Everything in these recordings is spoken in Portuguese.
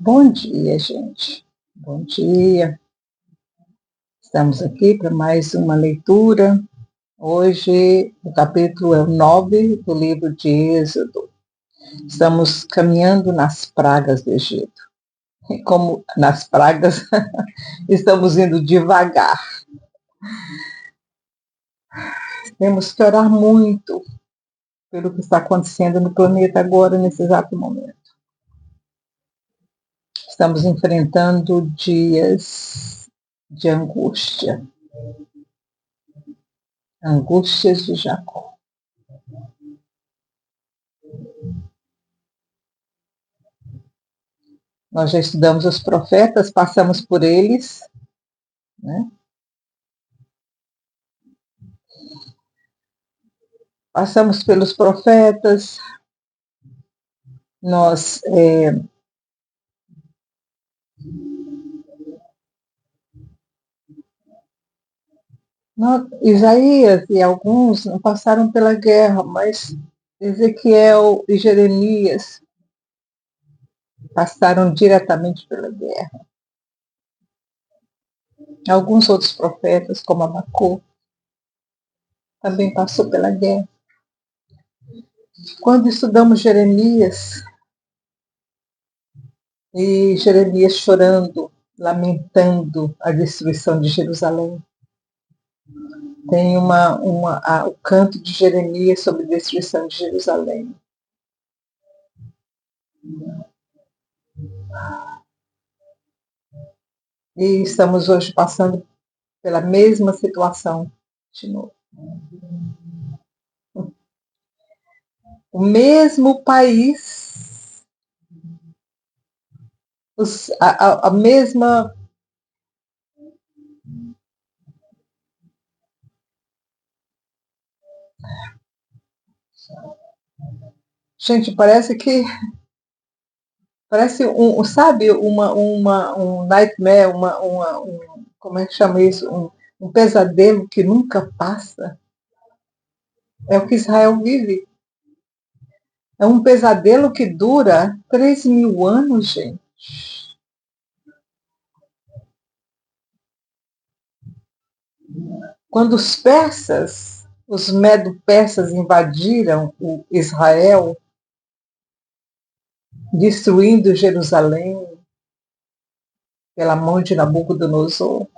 Bom dia, gente. Bom dia. Estamos aqui para mais uma leitura. Hoje, o capítulo é o 9 do livro de Êxodo. Estamos caminhando nas pragas do Egito. E como nas pragas, estamos indo devagar. Temos que orar muito pelo que está acontecendo no planeta agora, nesse exato momento. Estamos enfrentando dias de angústia. Angústias de Jacó. Nós já estudamos os profetas, passamos por eles, né? Passamos pelos profetas, nós Isaías e alguns não passaram pela guerra, mas Ezequiel e Jeremias passaram diretamente pela guerra. Alguns outros profetas, como Abacu, também passou pela guerra. Quando estudamos Jeremias, e Jeremias chorando, lamentando a destruição de Jerusalém, tem o canto de Jeremias sobre a destruição de Jerusalém. E estamos hoje passando pela mesma situação de novo. O mesmo país, a mesma. Gente, parece sabe, um nightmare, como é que chama isso? Um pesadelo que nunca passa. É o que Israel vive. É um pesadelo que dura 3.000 anos, gente. Quando os medo-persas invadiram o Israel, destruindo Jerusalém pela mão de Nabucodonosor,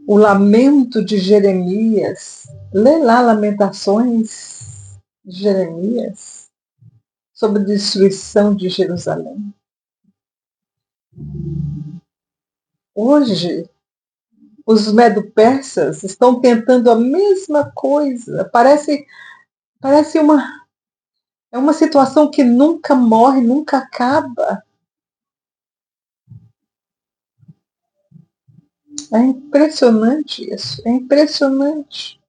o lamento de Jeremias, lê lá Lamentações de Jeremias sobre a destruição de Jerusalém. Hoje, os medo-persas estão tentando a mesma coisa. Parece uma situação que nunca morre, nunca acaba. É impressionante isso, é impressionante.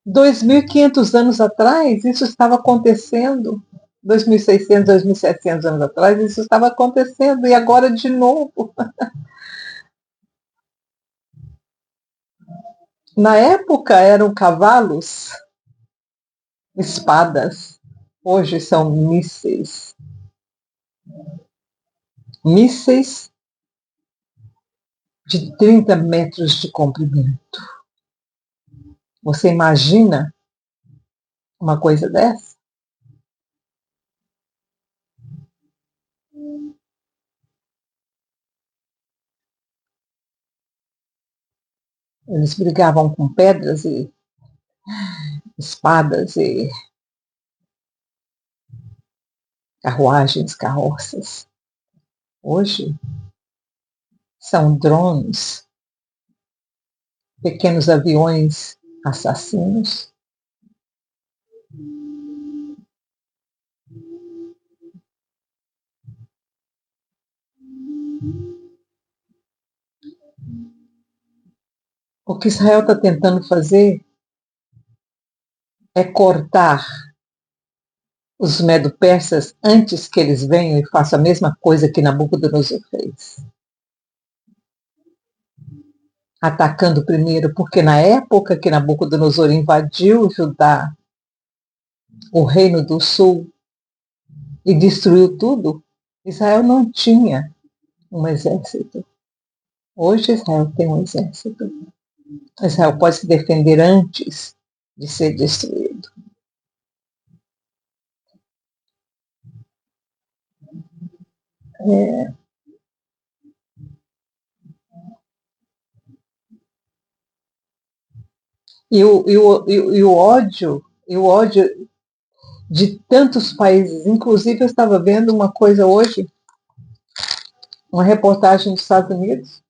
2.500 anos atrás, isso estava acontecendo. 2.600, 2.700 anos atrás, isso estava acontecendo. E agora de novo. Na época eram cavalos, espadas. Hoje são mísseis. Mísseis de 30 metros de comprimento. Você imagina uma coisa dessa? Eles brigavam com pedras e espadas e carruagens, carroças. Hoje são drones, pequenos aviões assassinos. O que Israel está tentando fazer é cortar os medo-persas antes que eles venham e façam a mesma coisa que Nabucodonosor fez. Atacando primeiro, porque na época que Nabucodonosor invadiu Judá, o reino do sul e destruiu tudo, Israel não tinha um exército. Hoje Israel tem um exército. Israel pode se defender antes de ser destruído. E o ódio de tantos países, inclusive eu estava vendo uma coisa hoje, uma reportagem dos Estados Unidos,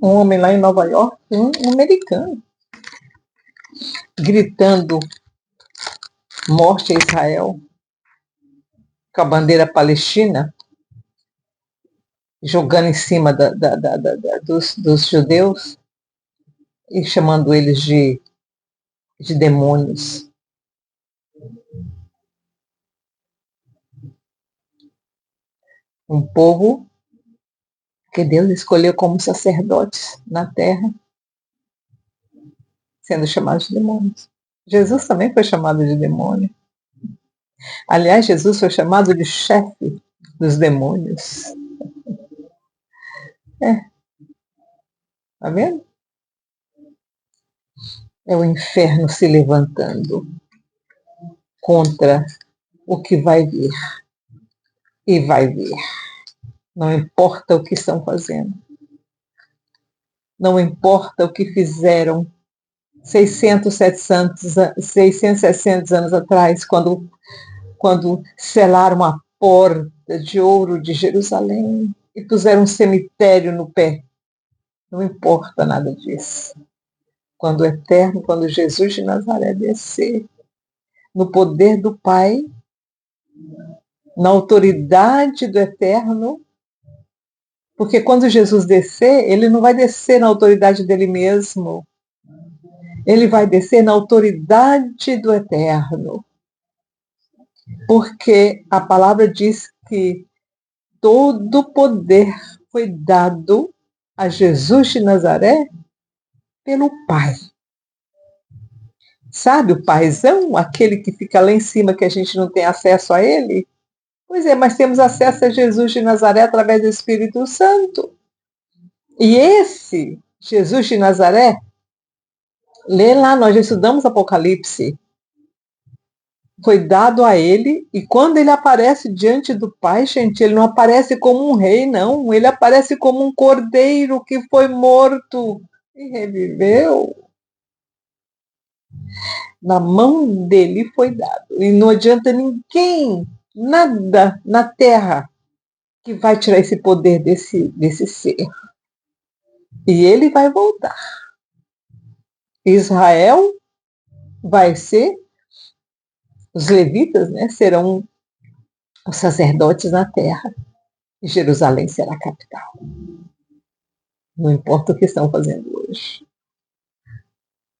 um homem lá em Nova York, um americano, gritando morte a Israel, com a bandeira palestina, jogando em cima dos judeus e chamando eles de demônios. Um povo que Deus escolheu como sacerdotes na terra, sendo chamados de demônios. Jesus também foi chamado de demônio. Aliás, Jesus foi chamado de chefe dos demônios. Tá vendo? É o inferno se levantando contra o que vai vir. E vai vir. Não importa o que estão fazendo. Não importa o que fizeram 600, 700 anos atrás, quando selaram a porta de ouro de Jerusalém e puseram um cemitério no pé. Não importa nada disso. Quando o Eterno, quando Jesus de Nazaré descer, no poder do Pai, na autoridade do Eterno, porque quando Jesus descer, ele não vai descer na autoridade dele mesmo, ele vai descer na autoridade do Eterno. Porque a palavra diz que todo poder foi dado a Jesus de Nazaré pelo Pai. Sabe o paizão, aquele que fica lá em cima, que a gente não tem acesso a ele? Pois é, mas temos acesso a Jesus de Nazaré através do Espírito Santo. E esse Jesus de Nazaré, lê lá, nós já estudamos Apocalipse, foi dado a ele, e quando ele aparece diante do Pai, gente, ele não aparece como um rei, não. Ele aparece como um cordeiro que foi morto e reviveu. Na mão dele foi dado. E não adianta ninguém, nada na terra, que vai tirar esse poder desse ser. E ele vai voltar. Israel vai ser, os levitas, né, serão os sacerdotes na terra. E Jerusalém será a capital. Não importa o que estão fazendo hoje.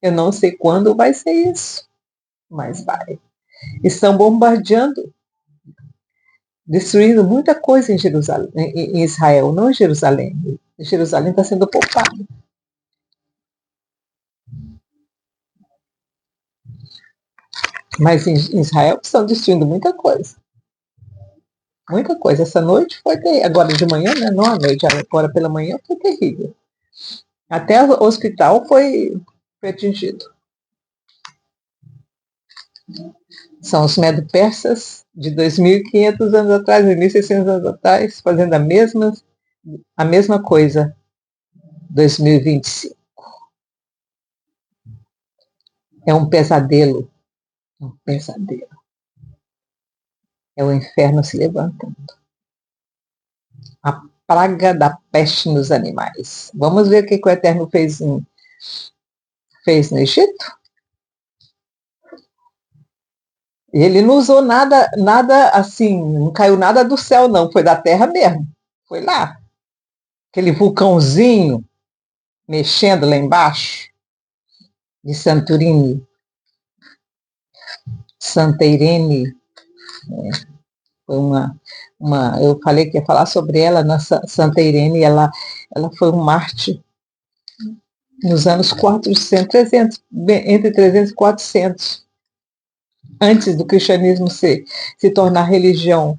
Eu não sei quando vai ser isso, mas vai. Estão bombardeando, destruindo muita coisa em Jerusalém, em Israel, não em Jerusalém. Jerusalém está sendo poupada. Mas em Israel estão destruindo muita coisa. Muita coisa. Essa noite foi terrível. Agora de manhã, né? Não à noite, agora pela manhã foi terrível. Até o hospital foi atingido. São os medo-persas de 2.500 anos atrás, 1.600 anos atrás, fazendo a mesma coisa. 2025. É um pesadelo. Um pesadelo. É o inferno se levantando. A praga da peste nos animais. Vamos ver o que o Eterno fez no Egito? Ele não usou nada assim, não caiu nada do céu, não. Foi da terra mesmo. Foi lá. Aquele vulcãozinho mexendo lá embaixo, de Santorini. Santa Irene, foi eu falei que ia falar sobre ela, na Santa Irene, ela foi um mártir nos anos 400, 300, entre 300 e 400. antes do cristianismo se tornar religião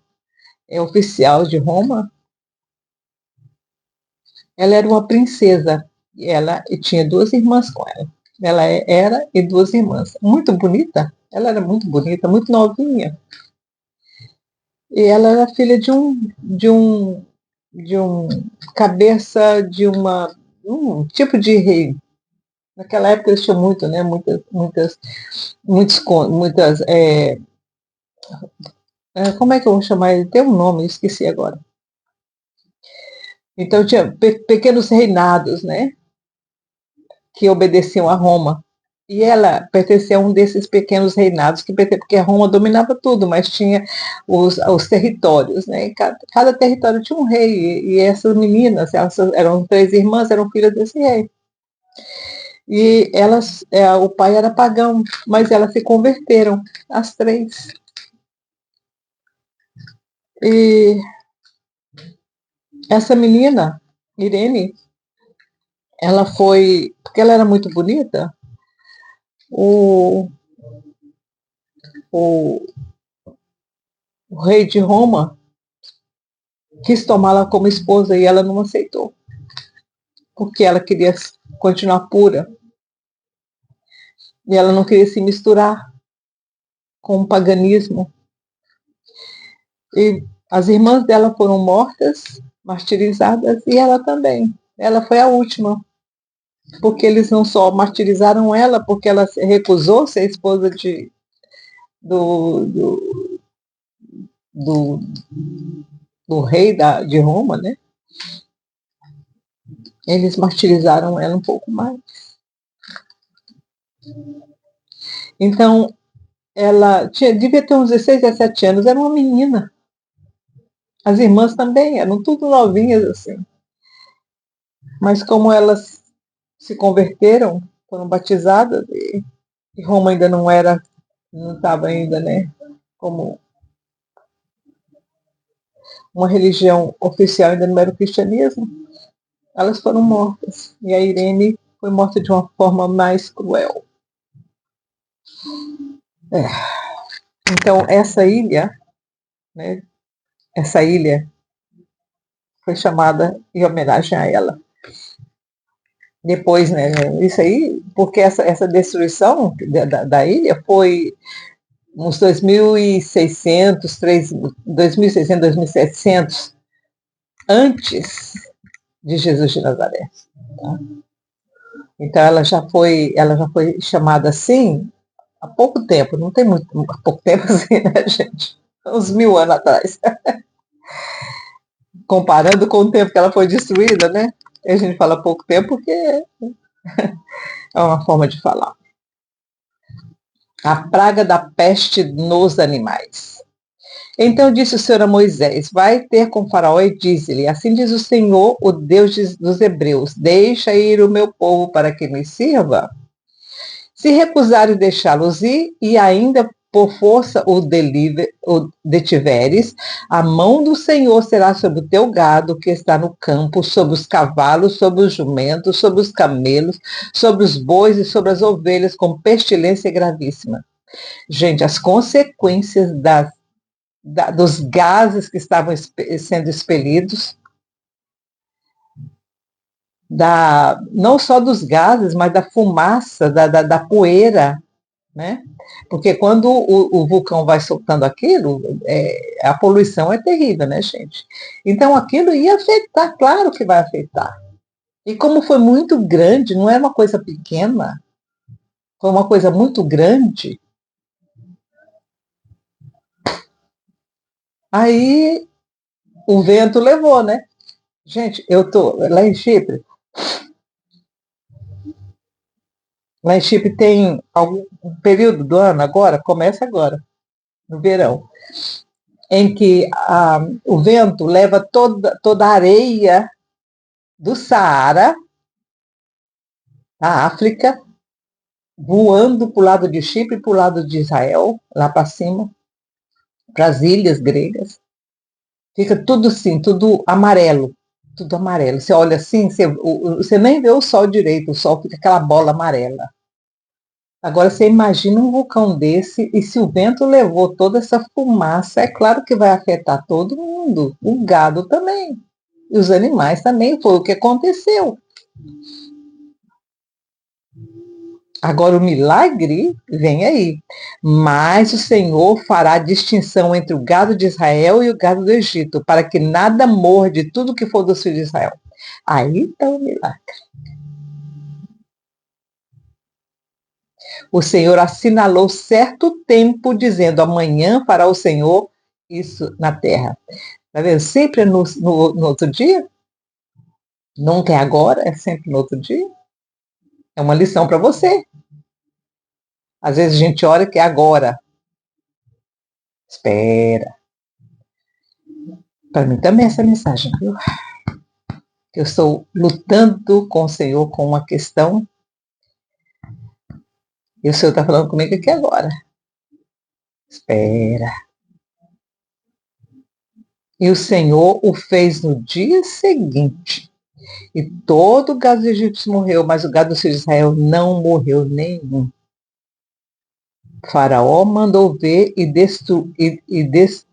oficial de Roma, ela era uma princesa e ela tinha duas irmãs com ela. Ela era e duas irmãs. Muito bonita. Ela era muito bonita, muito novinha. E ela era filha de um cabeça de um tipo de rei. Naquela época eles tinham muito, né? Muitas. Como é que eu vou chamar ele? Tem um nome, esqueci agora. Então tinha pequenos reinados, né? Que obedeciam a Roma. E ela pertencia a um desses pequenos reinados, porque a Roma dominava tudo, mas tinha os territórios, né? Cada território tinha um rei, e essas meninas, elas eram três irmãs, eram filhas desse rei. E elas, o pai era pagão, mas elas se converteram, as três. E essa menina, Irene, ela foi, porque ela era muito bonita, o, o, o rei de Roma quis tomá-la como esposa e ela não aceitou, porque ela queria continuar pura e ela não queria se misturar com o paganismo. E as irmãs dela foram mortas, martirizadas, e ela também. Ela foi a última, porque eles não só martirizaram ela, porque ela recusou ser esposa do, do, do, do rei de Roma, né? Eles martirizaram ela um pouco mais. Então, ela devia ter uns 16, 17 anos, era uma menina. As irmãs também eram tudo novinhas assim. Mas como elas se converteram, foram batizadas, e Roma ainda não estava ainda, né, como uma religião oficial, ainda não era o cristianismo, elas foram mortas. E a Irene foi morta de uma forma mais cruel. Então, né, essa ilha foi chamada em homenagem a ela. Depois, né, isso aí, porque essa destruição da ilha foi uns 2.600, 2.600, 2.700 antes de Jesus de Nazaré. Tá? Então ela já foi chamada assim há pouco tempo, não tem muito há pouco tempo assim, né, gente? Uns 1.000 anos atrás. Comparando com o tempo que ela foi destruída, né? E a gente fala pouco tempo porque é uma forma de falar. A praga da peste nos animais. Então disse o Senhor a Moisés: vai ter com Faraó e diz-lhe: assim diz o Senhor, o Deus dos Hebreus: deixa ir o meu povo para que me sirva. Se recusares deixá-los ir, e ainda por força o detiveres, a mão do Senhor será sobre o teu gado que está no campo, sobre os cavalos, sobre os jumentos, sobre os camelos, sobre os bois e sobre as ovelhas, com pestilência gravíssima. Gente, as consequências dos gases que estavam sendo expelidos, não só dos gases, mas da fumaça, da poeira, né? Porque quando o vulcão vai soltando aquilo, a poluição é terrível, né, gente? Então aquilo ia afetar, claro que vai afetar. E como foi muito grande, não é uma coisa pequena, foi uma coisa muito grande, aí o vento levou, né? Gente, eu tô lá em Chipre. Lá em Chipre tem algum período do ano agora, começa agora, no verão, em que o vento leva toda a areia do Saara, da África, voando para o lado de Chipre e para o lado de Israel, lá para cima, para as ilhas gregas. Fica tudo assim, tudo amarelo. Tudo amarelo. Você olha assim, você nem vê o sol direito, o sol fica aquela bola amarela. Agora você imagina um vulcão desse e se o vento levou toda essa fumaça, é claro que vai afetar todo mundo, o gado também, e os animais também, foi o que aconteceu. Agora o milagre vem aí. Mas o Senhor fará distinção entre o gado de Israel e o gado do Egito, para que nada morra de tudo que for dos filhos de Israel. Aí está o milagre. O Senhor assinalou certo tempo, dizendo: amanhã fará o Senhor isso na terra. Tá vendo? Sempre no outro dia. Nunca é agora, é sempre no outro dia. É uma lição para você. Às vezes a gente olha que é agora. Espera. Para mim também é essa mensagem, viu? Eu estou lutando com o Senhor com uma questão e o Senhor está falando comigo aqui agora. Espera. E o Senhor o fez no dia seguinte. E todo o gado egípcio morreu, mas o gado dos filhos de Israel não morreu nenhum. Faraó mandou ver e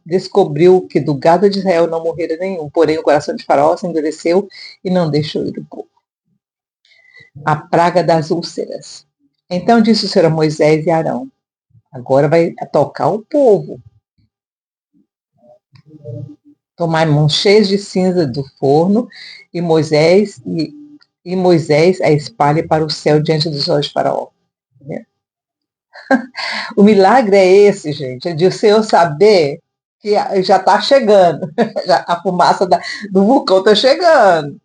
descobriu que do gado de Israel não morrera nenhum. Porém, o coração de Faraó se endureceu e não deixou ir o povo. A praga das úlceras. Então disse o Senhor a Moisés e Arão: agora vai tocar o povo. Tomai mãos cheias de cinza do forno e Moisés a espalhe para o céu diante dos olhos de Faraó. O milagre é esse, gente, é de o Senhor saber que já está chegando, a fumaça do vulcão está chegando.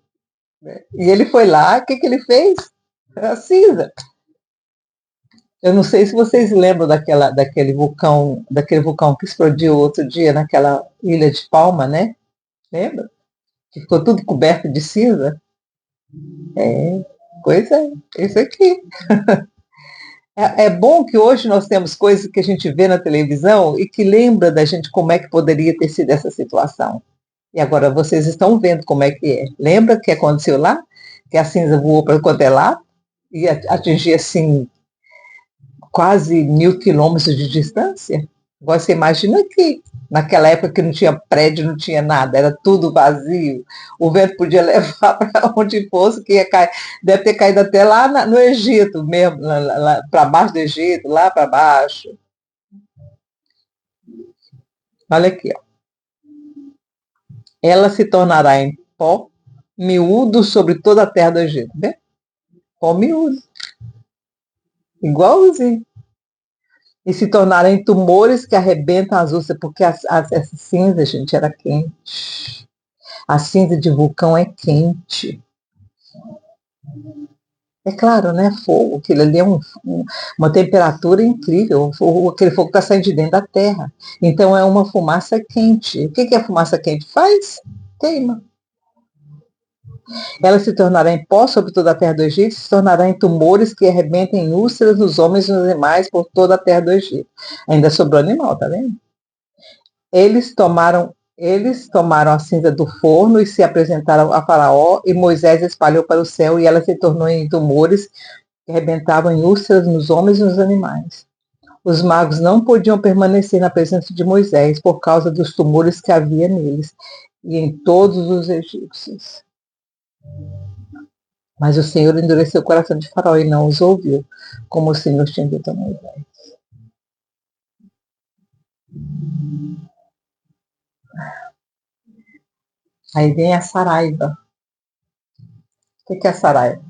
E ele foi lá, o que ele fez? A cinza. Eu não sei se vocês lembram daquele vulcão que explodiu outro dia naquela ilha de Palma, né? Lembra? Que ficou tudo coberto de cinza. É, pois é, isso aqui. É bom que hoje nós temos coisas que a gente vê na televisão e que lembra da gente como é que poderia ter sido essa situação. E agora vocês estão vendo como é que é. Lembra que aconteceu lá? Que a cinza voou para quanto é lá e atingia assim quase 1.000 quilômetros de distância? Agora você imagina que naquela época que não tinha prédio, não tinha nada, era tudo vazio. O vento podia levar para onde fosse, que ia cair, deve ter caído até lá no Egito mesmo, para baixo do Egito, lá para baixo. Olha aqui, ó. Ela se tornará em pó miúdo sobre toda a terra do Egito, né? Pó miúdo, igualzinho. E se tornarem tumores que arrebentam as úlceras, porque essa cinza, gente, era quente. A cinza de vulcão é quente. É claro, né? Fogo, aquilo ali é uma temperatura incrível. Aquele fogo está saindo de dentro da terra. Então é uma fumaça quente. O que a fumaça quente faz? Queima. Ela se tornará em pó sobre toda a terra do Egito, se tornará em tumores que arrebentem úlceras nos homens e nos animais por toda a terra do Egito. Ainda sobrou animal, tá vendo? Eles tomaram a cinza do forno e se apresentaram a Faraó, e Moisés espalhou para o céu, e ela se tornou em tumores que arrebentavam em úlceras nos homens e nos animais. Os magos não podiam permanecer na presença de Moisés por causa dos tumores que havia neles e em todos os egípcios. Mas o Senhor endureceu o coração de Faraó e não os ouviu, como o Senhor tinha dito a Moisés. Aí vem a Saraiva. O que é a Saraiva?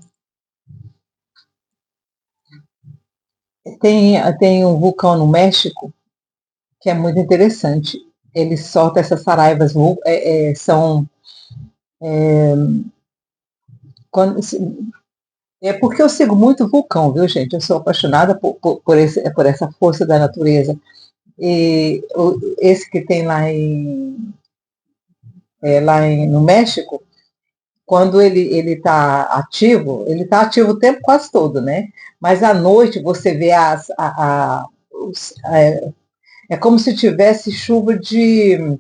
Tem um vulcão no México que é muito interessante. Ele solta essas saraivas, são... É porque eu sigo muito vulcão, viu, gente? Eu sou apaixonada por essa força da natureza. E esse que tem no México, quando ele está ativo o tempo quase todo, né? Mas à noite você vê é como se tivesse chuva de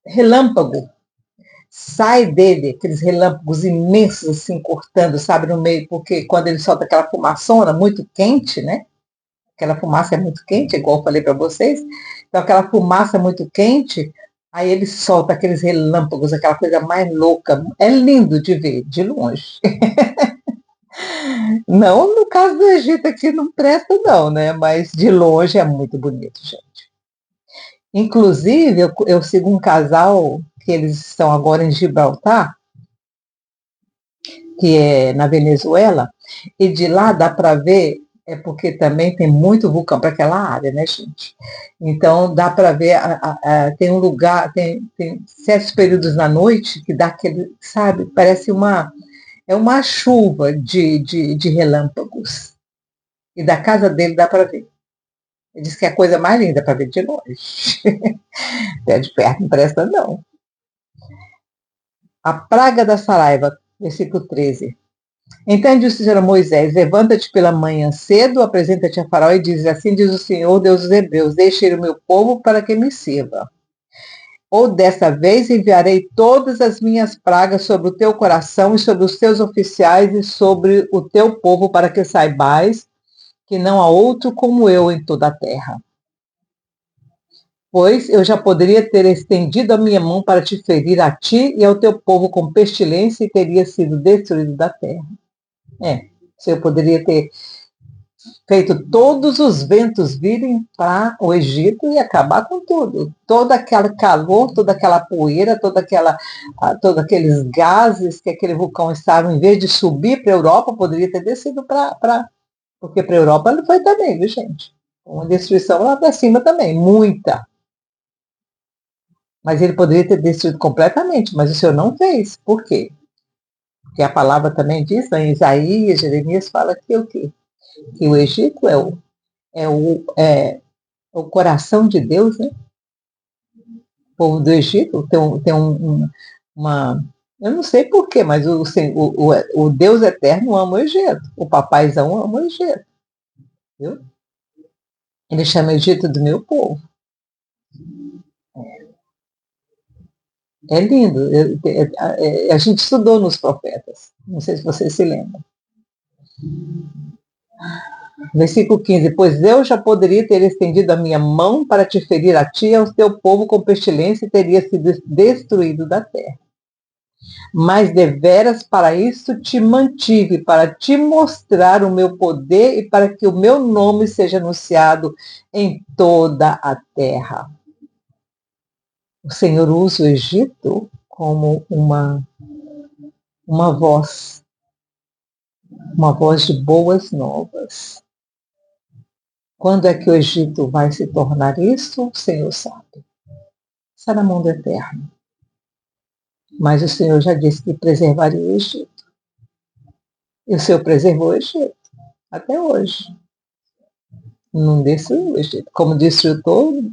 relâmpago. sai dele aqueles relâmpagos imensos assim cortando, sabe, no meio, porque quando ele solta aquela fumaçona muito quente, né? Aquela fumaça é muito quente, igual eu falei para vocês. Então aquela fumaça muito quente, aí ele solta aqueles relâmpagos, aquela coisa mais louca. É lindo de ver de longe. Não no caso do Egito aqui não presta não, né? Mas de longe é muito bonito, gente. Inclusive, eu sigo um casal que eles estão agora em Gibraltar, que é na Venezuela, e de lá dá para ver, é porque também tem muito vulcão para aquela área, né, gente? Então dá para ver, tem um lugar, tem certos períodos na noite que dá aquele, sabe, parece é uma chuva de relâmpagos. E da casa dele dá para ver. Ele disse que é a coisa mais linda para ver de longe. Até de perto não presta, não. A praga da Saraiva, versículo 13. Então disse o Senhor a Moisés: levanta-te pela manhã cedo, apresenta-te a Faraó e diz: assim diz o Senhor, Deus dos Hebreus: deixe ir o meu povo para que me sirva. Ou dessa vez enviarei todas as minhas pragas sobre o teu coração e sobre os teus oficiais e sobre o teu povo, para que saibais que não há outro como eu em toda a terra. Pois eu já poderia ter estendido a minha mão para te ferir a ti e ao teu povo com pestilência e teria sido destruído da terra. Se eu poderia ter feito todos os ventos virem para o Egito e acabar com tudo. Todo aquele calor, toda aquela poeira, todos aqueles gases que aquele vulcão estava, em vez de subir para a Europa, poderia ter descido porque para a Europa ele foi também, viu, gente? Uma destruição lá para cima também, muita. Mas ele poderia ter destruído completamente, mas o Senhor não fez. Por quê? Porque a palavra também diz, em Isaías, Jeremias fala que o quê? Que o Egito é o coração de Deus, né? O povo do Egito uma. Eu não sei porquê, mas o Deus eterno ama o Egito. O papaizão ama o Egito. Viu? Ele chama o Egito do meu povo. É lindo. A gente estudou nos profetas. Não sei se vocês se lembram. Versículo 15: pois eu já poderia ter estendido a minha mão para te ferir a ti e ao teu povo com pestilência e teria sido destruído da terra. Mas deveras para isso te mantive, para te mostrar o meu poder e para que o meu nome seja anunciado em toda a terra. O Senhor usa o Egito como uma voz de boas novas. Quando é que o Egito vai se tornar isso? O Senhor sabe. Está na mão do Eterno. Mas o Senhor já disse que preservaria o Egito. E o Senhor preservou o Egito até hoje. Não destruiu o Egito, como destruiu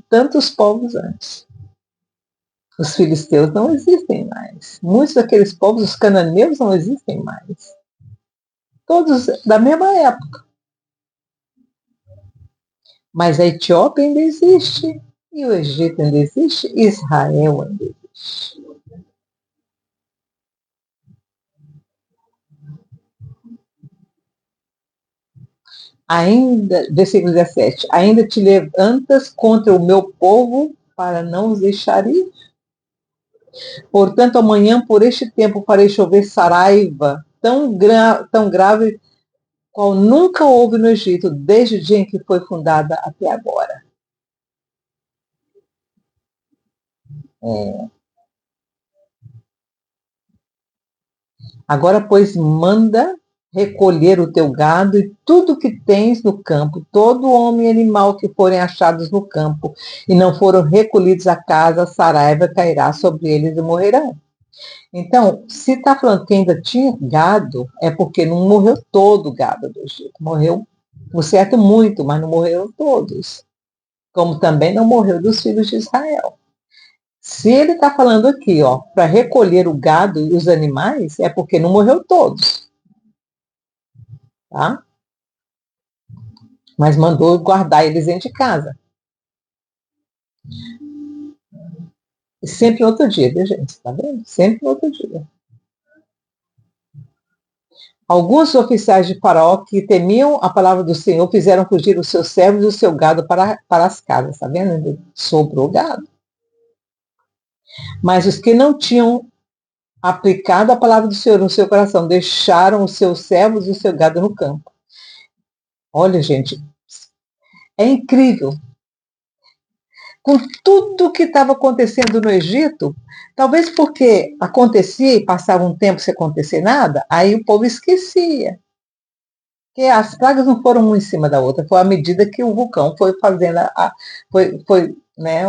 tantos povos antes. Os filisteus não existem mais. Muitos daqueles povos, os cananeus, não existem mais. Todos da mesma época. Mas a Etiópia ainda existe. E o Egito ainda existe. Israel ainda existe. Ainda, versículo 17, ainda te levantas contra o meu povo para não os deixar ir? Portanto, amanhã, por este tempo, farei chover saraiva tão grave qual nunca houve no Egito, desde o dia em que foi fundada até agora. É. Agora, pois, manda recolher o teu gado e tudo que tens no campo, todo homem e animal que forem achados no campo, e não foram recolhidos à casa, a saraiva cairá sobre eles e morrerão. Então, se está falando que ainda tinha gado, é porque não morreu todo o gado do Egito. Morreu, por certo, muito, mas não morreram todos. Como também não morreu dos filhos de Israel. Se ele está falando aqui, ó, para recolher o gado e os animais, é porque não morreu todos. Tá? Mas mandou guardar eles dentro de casa. E sempre no outro dia, viu, gente? Tá vendo? Sempre no outro dia. Alguns oficiais de Faraó que temiam a palavra do Senhor fizeram fugir os seus servos e o seu gado para as casas. Tá vendo? Sobrou gado. Mas os que não tinham aplicado a palavra do Senhor no seu coração deixaram os seus servos e o seu gado no campo. Olha, gente, é incrível. Com tudo que estava acontecendo no Egito, talvez porque acontecia e passava um tempo sem acontecer nada, aí o povo esquecia. Porque as pragas não foram uma em cima da outra, foi à medida que o vulcão foi fazendo né,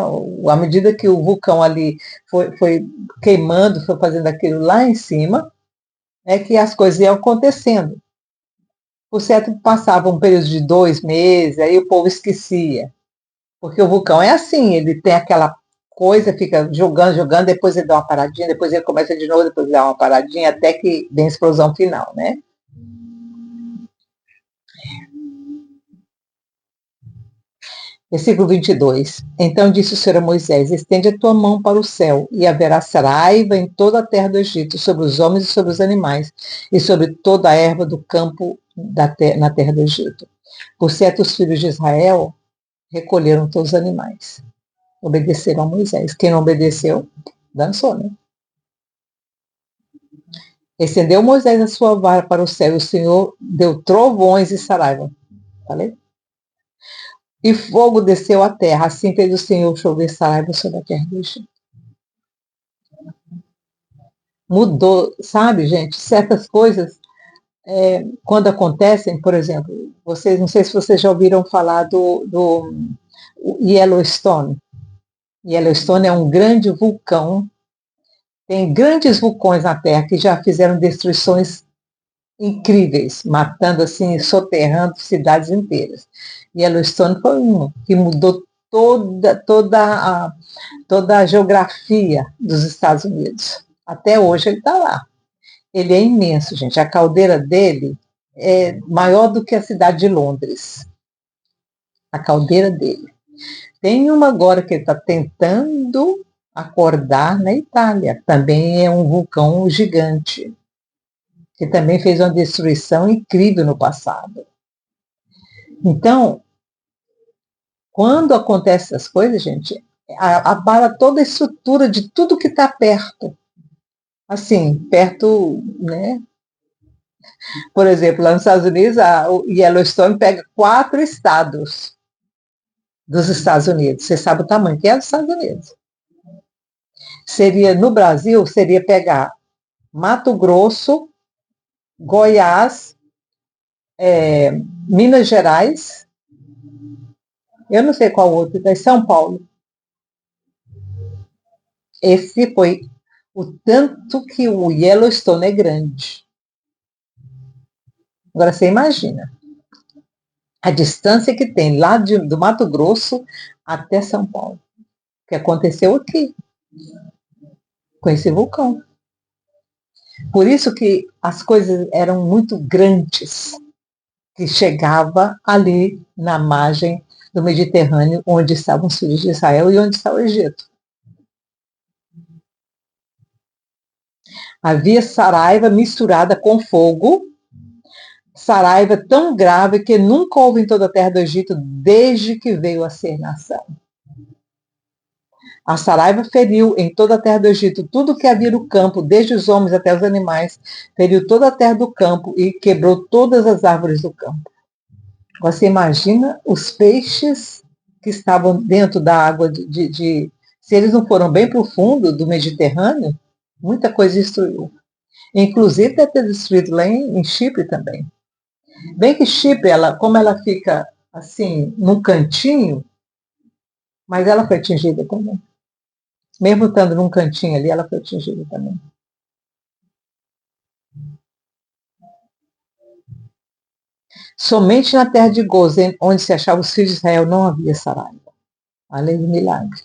à medida que o vulcão ali foi queimando, foi fazendo aquilo lá em cima, é que as coisas iam acontecendo. Por certo, passava um período de 2 meses, aí o povo esquecia. Porque o vulcão é assim, ele tem aquela coisa, fica jogando, jogando, depois ele dá uma paradinha, depois ele começa de novo, depois ele dá uma paradinha, até que vem a explosão final, né? Versículo 22. Então disse o Senhor a Moisés: estende a tua mão para o céu, e haverá saraiva em toda a terra do Egito, sobre os homens e sobre os animais, e sobre toda a erva do campo na terra do Egito. Por certo, os filhos de Israel recolheram todos os animais. Obedeceram a Moisés. Quem não obedeceu, dançou, né? Estendeu Moisés a sua vara para o céu, e o Senhor deu trovões e saraiva. Falei? E fogo desceu à terra, assim fez o Senhor chover saraiva sobre a terra do Egito. Mudou, sabe, gente? Certas coisas, quando acontecem, por exemplo, vocês, não sei se vocês já ouviram falar do Yellowstone. Yellowstone é um grande vulcão. Tem grandes vulcões na Terra que já fizeram destruições incríveis, matando assim, soterrando cidades inteiras. Yellowstone foi um que mudou toda a geografia dos Estados Unidos. Até hoje ele está lá. Ele é imenso, gente. A caldeira dele é maior do que a cidade de Londres. A caldeira dele. Tem uma agora que ele está tentando acordar na Itália. Também é um vulcão gigante, que também fez uma destruição incrível no passado. Então, quando acontecem essas coisas, gente, abala toda a estrutura de tudo que está perto. Assim, perto, né? Por exemplo, lá nos Estados Unidos, o Yellowstone pega 4 estados dos Estados Unidos. Você sabe o tamanho que é dos Estados Unidos. Seria, no Brasil, seria pegar Mato Grosso, Goiás, Minas Gerais, eu não sei qual outro, mas São Paulo. Esse foi o tanto que o Yellowstone é grande. Agora você imagina a distância que tem lá do Mato Grosso até São Paulo. O que aconteceu aqui com esse vulcão. Por isso que as coisas eram muito grandes, que chegava ali na margem do Mediterrâneo, onde estavam os filhos de Israel e onde está o Egito. Havia saraiva misturada com fogo, saraiva tão grave que nunca houve em toda a terra do Egito desde que veio a ser nação. A saraiva feriu em toda a terra do Egito tudo que havia no campo, desde os homens até os animais, feriu toda a terra do campo e quebrou todas as árvores do campo. Você imagina os peixes que estavam dentro da água se eles não foram bem profundo do Mediterrâneo, muita coisa destruiu. Inclusive deve ter destruído lá em Chipre também. Bem que Chipre, como ela fica assim, num cantinho, mas ela foi atingida também. Mesmo estando num cantinho ali, ela foi atingida também. Somente na terra de Gozen, onde se achavam os filhos de Israel, não havia saraiva. Além do milagre.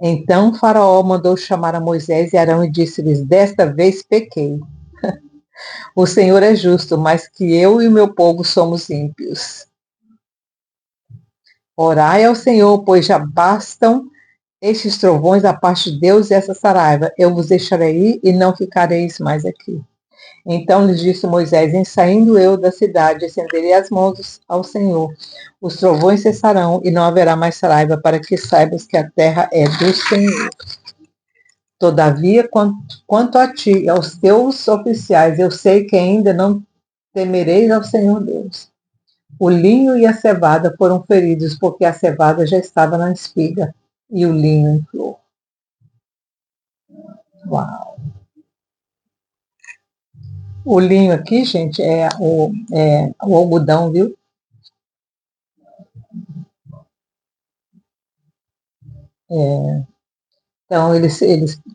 Então Faraó mandou chamar a Moisés e Arão e disse-lhes: desta vez pequei. O Senhor é justo, mas que eu e o meu povo somos ímpios. Orai ao Senhor, pois já bastam estes trovões da parte de Deus e essa saraiva, eu vos deixarei ir e não ficareis mais aqui. Então lhes disse Moisés, em saindo eu da cidade, estenderei as mãos ao Senhor. Os trovões cessarão e não haverá mais saraiva, para que saibas que a terra é do Senhor. Todavia, quanto a ti e aos teus oficiais, eu sei que ainda não temereis ao Senhor Deus. O linho e a cevada foram feridos, porque a cevada já estava na espiga e o linho em flor. Uau! O linho aqui, gente, é o algodão, viu? É, então, eles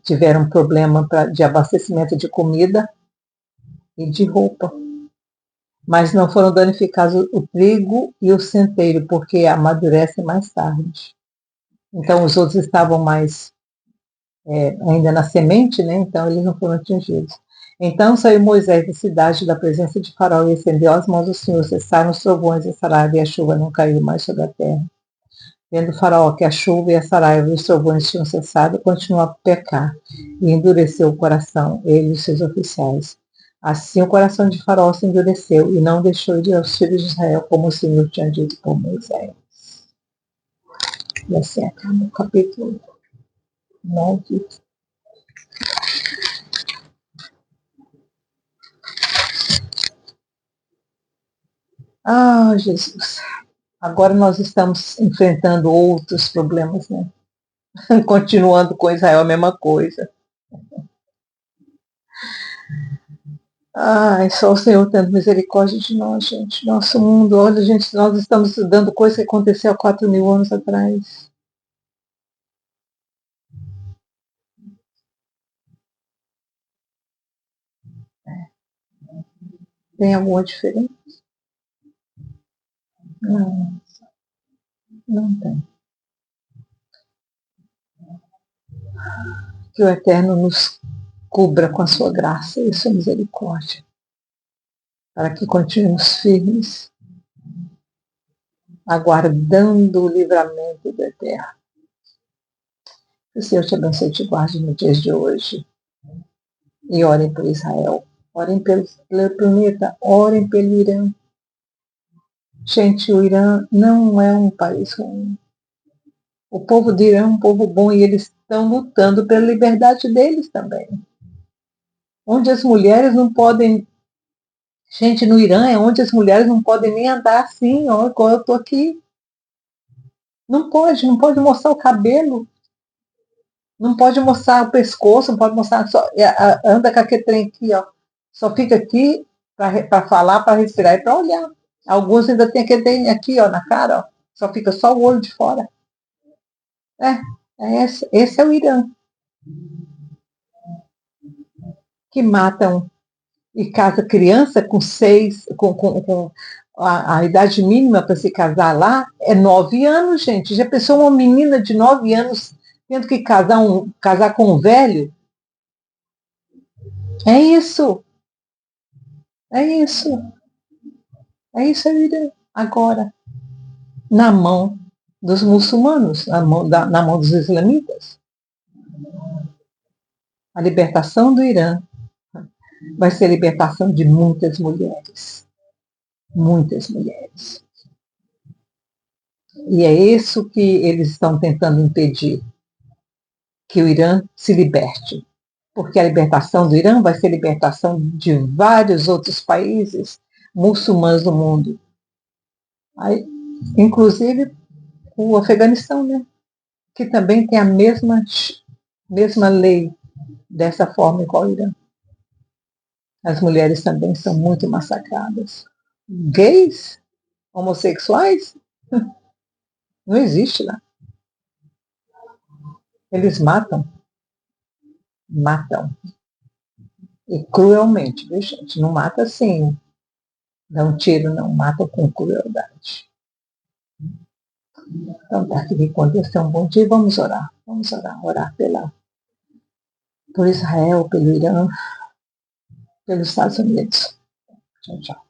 tiveram problema de abastecimento de comida e de roupa. Mas não foram danificados o trigo e o centeio, porque amadurecem mais tarde. Então, os outros estavam mais ainda na semente, né? Então, eles não foram atingidos. Então saiu Moisés da cidade da presença de Faraó e estendeu as mãos do Senhor, cessaram os trovões e a saraiva e a chuva não caiu mais sobre a terra. Vendo Faraó que a chuva e a saraiva e os trovões tinham cessado, continuou a pecar e endureceu o coração, ele e os seus oficiais. Assim o coração de Faraó se endureceu e não deixou de ir aos filhos de Israel, como o Senhor tinha dito por Moisés. E assim acaba o capítulo 9. Ah, Jesus. Agora nós estamos enfrentando outros problemas, né? Continuando com Israel a mesma coisa. Ai, só o Senhor tendo misericórdia de nós, gente. Nosso mundo, olha, gente, nós estamos estudando coisa que aconteceu há 4.000 anos atrás. Tem alguma diferença? Não, não tem. Que o Eterno nos cubra com a sua graça e sua misericórdia, para que continuemos firmes, aguardando o livramento do Eterno. Que o Senhor te abençoe e te guarde no dia de hoje. E orem por Israel. Orem pelo planeta, orem pelo Irã. Gente, o Irã não é um país ruim. O povo do Irã é um povo bom e eles estão lutando pela liberdade deles também. Onde as mulheres não podem. Gente, no Irã é onde as mulheres não podem nem andar assim, ó, igual eu tô aqui. Não pode mostrar o cabelo, não pode mostrar o pescoço, não pode mostrar. Anda com aquele trem aqui, ó. Só fica aqui para falar, para respirar e para olhar. Alguns ainda tem aquele trem aqui, ó, na cara, ó. Só fica só o olho de fora. Esse é o Irã, que matam e casa criança com 6, com a idade mínima para se casar lá é 9 anos, gente. Já pensou uma menina de 9 anos tendo que casar com um velho? É isso, é isso, é isso aí agora, na mão dos muçulmanos, na mão dos islamitas. A libertação do Irã vai ser a libertação de muitas mulheres. Muitas mulheres. E é isso que eles estão tentando impedir, que o Irã se liberte. Porque a libertação do Irã vai ser a libertação de vários outros países muçulmanos do mundo. Aí, inclusive o Afeganistão, né? Que também tem a mesma lei, dessa forma igual o Irã. As mulheres também são muito massacradas. Gays? Homossexuais? Não existe lá. Eles matam. Matam. E cruelmente, viu, gente? Não mata assim, dá um tiro, não. Mata com crueldade. Então tá, que aconteça um bom dia. Vamos orar. Vamos orar por Israel, pelo Irã, pelos Estados Unidos. Tchau, tchau.